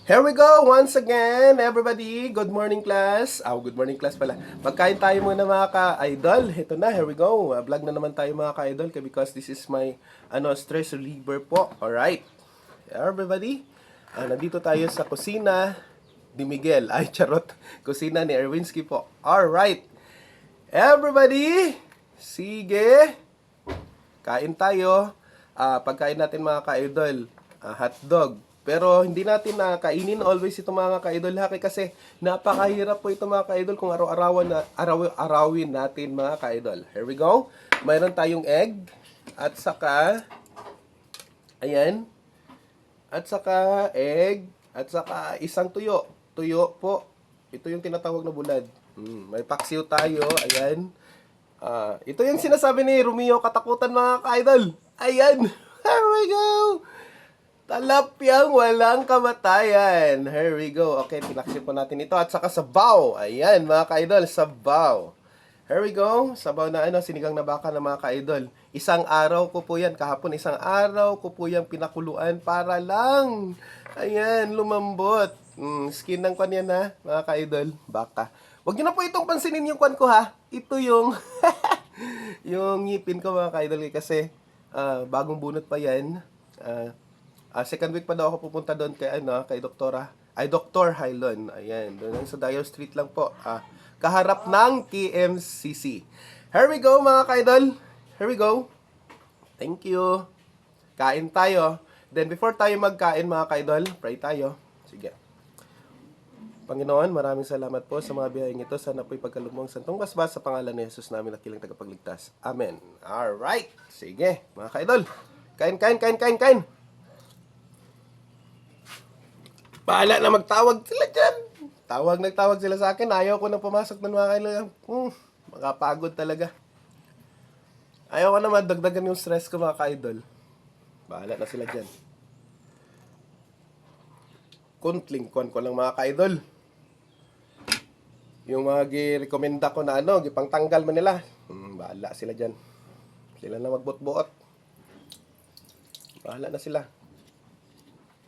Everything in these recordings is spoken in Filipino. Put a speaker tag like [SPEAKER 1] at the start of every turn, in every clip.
[SPEAKER 1] Here we go once again, everybody. Good morning, class. Good morning, class pala. Magkain tayo muna mga ka-idol. Ito na, here we go. Vlog na naman tayo mga ka-idol because this is my stress reliever po. Alright. Everybody, nandito tayo sa kusina ni Miguel. Ay, charot. Kusina ni Erwinski po. Alright. Everybody, sige. Kain tayo. Pagkain natin mga ka-idol, hotdog. Pero hindi natin na kainin always ito mga ka-idol kasi napakahirap po ito mga ka-idol kung arawin natin mga ka-idol. Here we go. Mayroon tayong egg at saka ayan. At saka egg at saka isang tuyo. Tuyo po. Ito yung tinatawag na bulad. May paksiw tayo. Ayan. Ito yung sinasabi ni Romeo katakutan mga ka-idol. Ayan. Here we go. Talapyang walang kamatayan. Here we go. Okay, pinaksip po natin ito. At saka sabaw. Ayan, mga ka-idol, sabaw. Here we go. Sabaw na sinigang na baka na mga ka-idol. Isang araw ko po yan. Kahapon, isang araw ko po yan pinakuluan para lang. Ayan, lumambot. Skin ng kwan yan ha, mga ka-idol. Baka. Huwag nyo na po itong pansinin yung kwan ko ha. Ito yung yung ngipin ko mga ka-idol kasi bagong bunot pa yan. Second week pa daw ako pupunta doon kay Dr. Hylon. Ayan, doon sa Dio Street lang po. Kaharap ng KMCC. Here we go mga ka-idol. Here we go. Thank you. Kain tayo. Then before tayo magkain mga ka-idol, pray tayo. Sige. Panginoon, maraming salamat po sa mga biyayang ito. Sana po'y pagkalumong santong basbas sa pangalan ni Jesus namin na kilang tagapagligtas. Amen. Alright. Sige, mga ka-idol. Kain. Bahala na magtawag sila dyan. Nagtawag sila sa akin. Ayaw ko na pumasok ng mga kailangan. Makapagod talaga. Ayaw ko na madagdagan yung stress ko mga ka-idol. Bahala na sila dyan. Kuntlingkon ko lang mga ka-idol. Yung mga gi-recommenda ko na gipangtanggal mo nila. Bahala sila dyan. Sila na magbot-buot. Bahala na sila.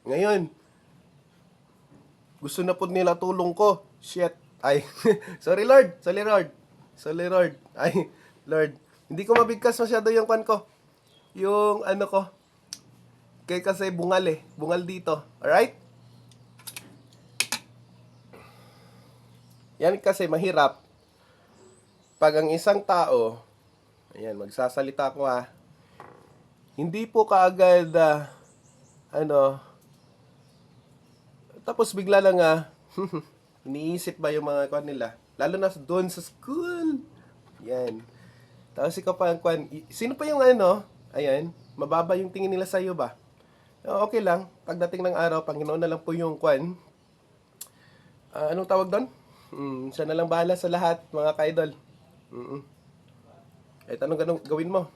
[SPEAKER 1] Ngayon, gusto na po nila tulong ko. Shit. Ay, sorry Lord. Ay, Lord. Hindi ko mabigkas masyado yung kwan ko. Yung ko. Kasi bungal Bungal dito. Alright? Yan kasi mahirap. Pag ang isang tao, ayan, magsasalita ko hindi po kaagad, tapos bigla lang iniisip ba yung mga kwan nila? Lalo na doon sa school. Yan. Tapos ikaw pa ang kwan. Sino pa yung ayan, mababa yung tingin nila sa iyo ba? Okay lang. Pagdating ng araw, Panginoon na lang po yung kwan. Anong tawag doon? Siya na lang bahala sa lahat, mga ka-idol. Kahit anong gawin mo.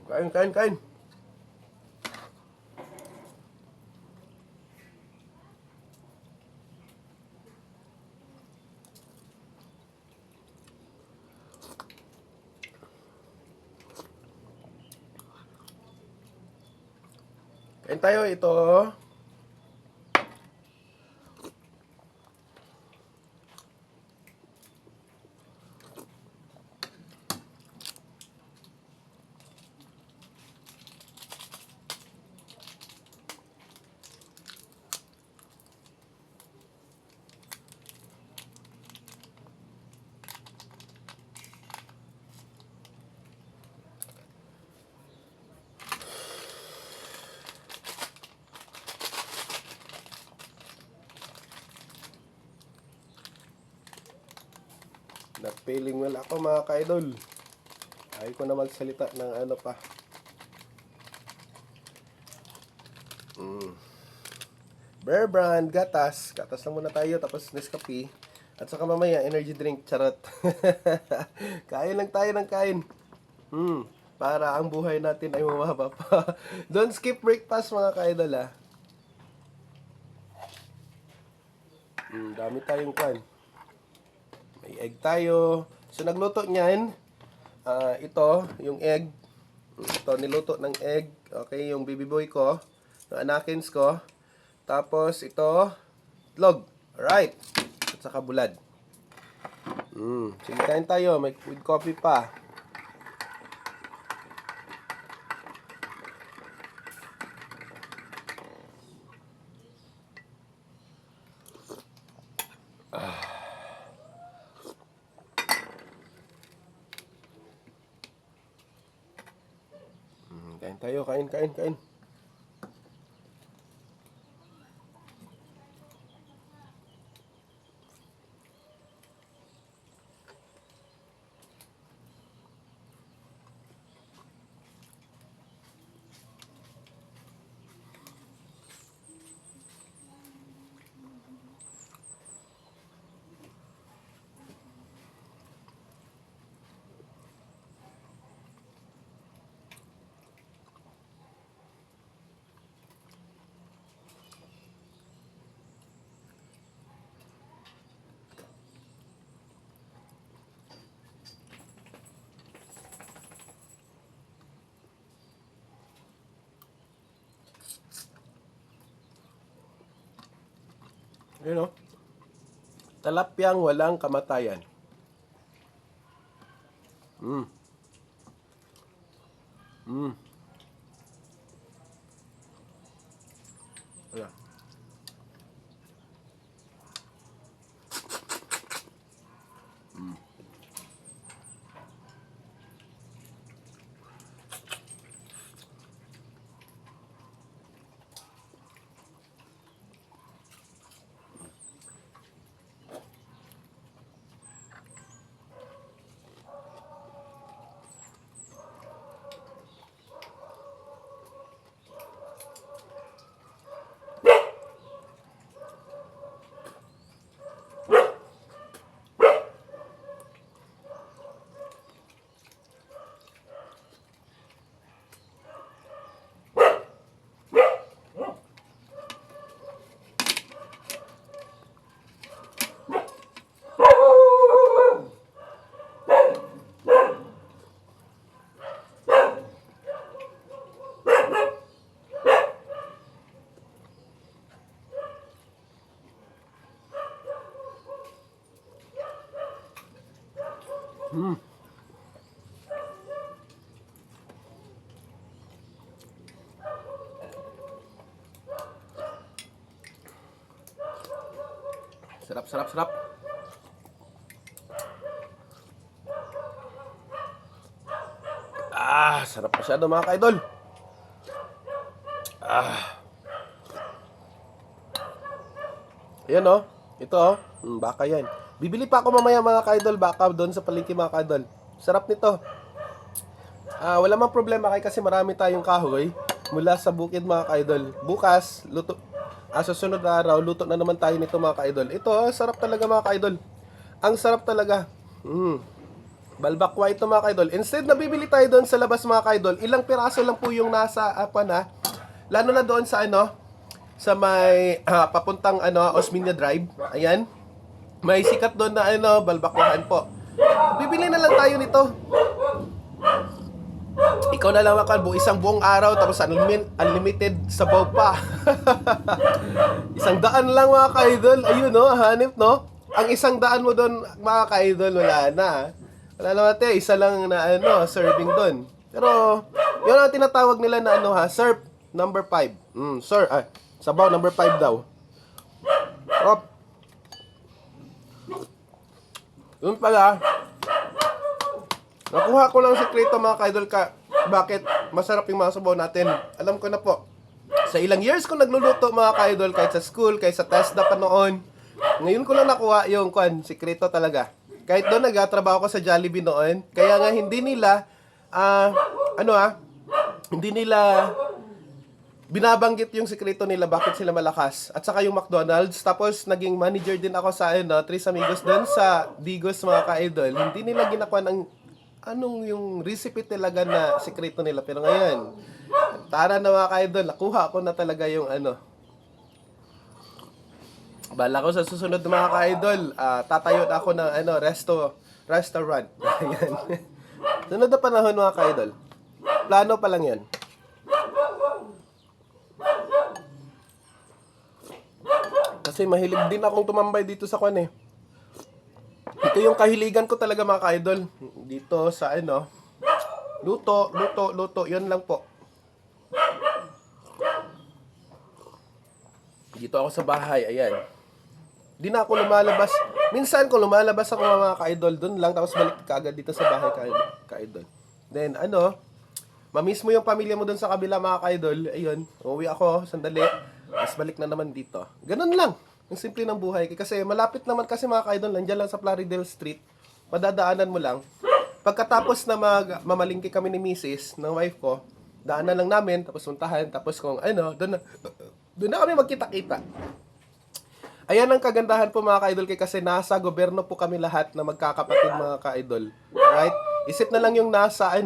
[SPEAKER 1] Kain. Kain tayo ito. Not feeling well ako mga ka-idol. Ayaw ko na magsalita ng pa. Bear Brand, gatas. Gatas lang muna tayo, tapos Nescafe. At saka mamaya, energy drink, charot. Kain lang tayo ng kain. Para ang buhay natin ay mumaba pa. Don't skip breakfast mga ka-idol Dami tayong kwan. May egg tayo. So nagluto niyan, ito, yung egg. Ito, niluto ng egg. Okay, yung baby boy ko, yung anakins ko. Tapos ito, itlog. Alright. At saka bulad. Sige, kain tayo. May with coffee pa. Kain tayo, kain. Yun o. Talapyang walang kamatayan. Mm. Ayan. Sarap. Sarap masyado mga ka-idol. Ayan o. Ito o. Baka yan. Bibili pa ako mamaya mga ka-idol. Baka doon sa palengke mga ka-idol. Sarap nito. Wala mang problema kasi marami tayong kahoy mula sa bukid mga ka-idol. Bukas, luto. Sa sunod na araw, luto na naman tayo nito mga ka-idol. Ito, sarap talaga mga ka-idol. Ang sarap talaga. Balbakwa ito mga ka-idol. Instead na bibili tayo doon sa labas mga ka-idol, ilang piraso lang po yung nasa lalo na doon sa sa may papuntang Osmeña Drive. Ayan. May sikat doon na balbakwahan po. Bibili na lang tayo nito. Ikaw na lang isang buong araw tapos unlimited sabaw pa. 100 lang mga ka-idol. Ayun hanip Ang 100 mo doon mga ka-idol wala na. Wala naman isa lang na serving doon. Pero yun ang tinatawag nila na serve number 5. Sabaw number 5 daw. Op. Yun pala. Nakuha ko lang sekreto mga ka-idol bakit masarap yung mga sabaw natin. Alam ko na po. Sa ilang years ko nagluluto mga ka-idol kahit sa school, kahit sa TESDA pa noon. Ngayon ko lang nakuha yung sekreto talaga. Kahit doon nagtatrabaho ko sa Jollibee noon, kaya nga hindi nila hindi nila binabanggit yung sekreto nila bakit sila malakas. At saka yung McDonald's, tapos naging manager din ako sa Tres Amigos doon sa Digos mga ka-idol. Hindi nila ginakuha ng yung recipe talaga na sekreto nila. Pero ngayon, tara na mga ka-idol, nakuha ko na talaga yung Bala ko sa susunod na mga ka-idol, tatayo na ako ng restaurant. Ayan. Sunod na panahon mga ka-idol. Plano pa lang yan. Kasi mahilig din akong tumambay dito sa kwan eh. Ito yung kahiligan ko talaga mga ka-idol. Dito sa luto. Yun lang po. Dito ako sa bahay, ayan. Di na ako lumalabas. Minsan kung lumalabas ako mga ka-idol, dun lang. Tapos balik ka agad dito sa bahay ka-idol. Then mamiss mo yung pamilya mo dun sa kabila mga ka-idol. Ayun, uuwi ako, sandali. Tapos balik na naman dito. Ganun lang. Yung simple ng buhay. Kasi malapit naman kasi mga ka-idol, nandiyan lang sa Plaridel Street. Madadaanan mo lang. Pagkatapos na mamalingki kami ni Mrs. ng wife ko, daanan lang namin, tapos puntahan, tapos kung doon na kami magkita-kita. Ayan ang kagandahan po mga ka-idol kasi nasa gobyerno po kami lahat na magkakapatid mga ka-idol. Alright? Isip na lang yung nasa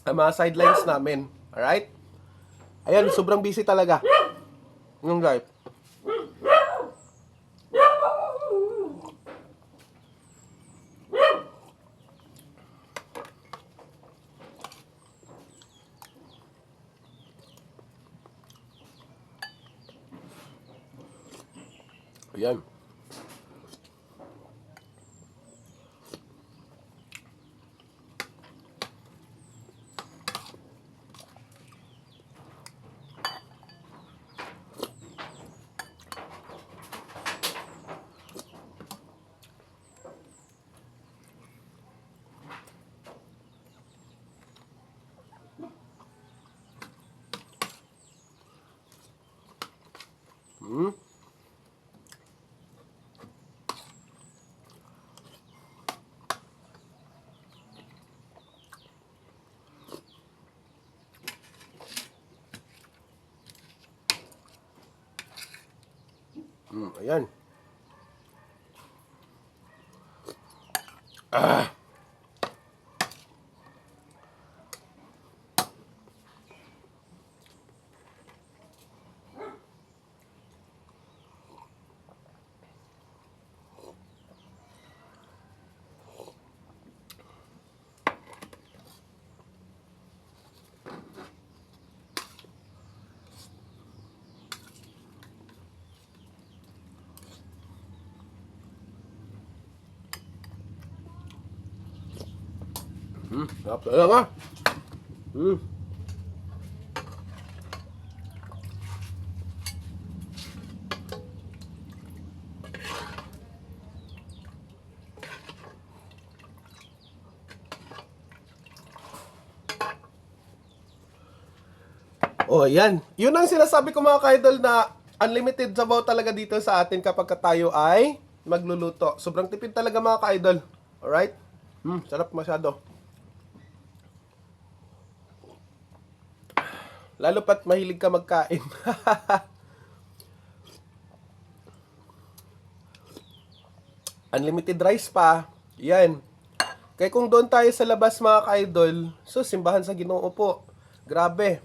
[SPEAKER 1] mga sidelines namin. Alright? Ayan, sobrang busy talaga. Yung life. Ayan. Ayan. Sarap talaga. Oh, yan. Yun ang sinasabi ko mga ka-idol na unlimited sabaw talaga dito sa atin kapag tayo ay magluluto. Sobrang tipid talaga mga ka-idol. Alright? Sarap masyado. Lalo pat mahilig ka magkain. Unlimited rice pa. Yan. Kaya kung doon tayo sa labas mga ka-idol, so simbahan sa Ginoo po. Grabe.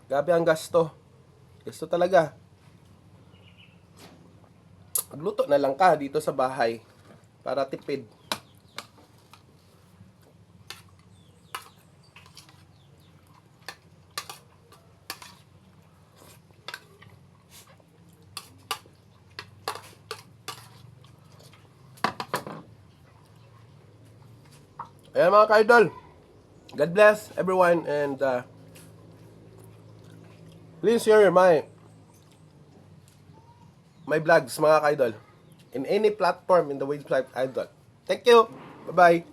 [SPEAKER 1] Grabe ang gasto. Gasto talaga. Magluto na lang ka dito sa bahay para tipid. Ayan mga ka-idol. God bless everyone and please share my vlogs mga ka-idol in any platform in the Wage Life Idol. Thank you. Bye-bye.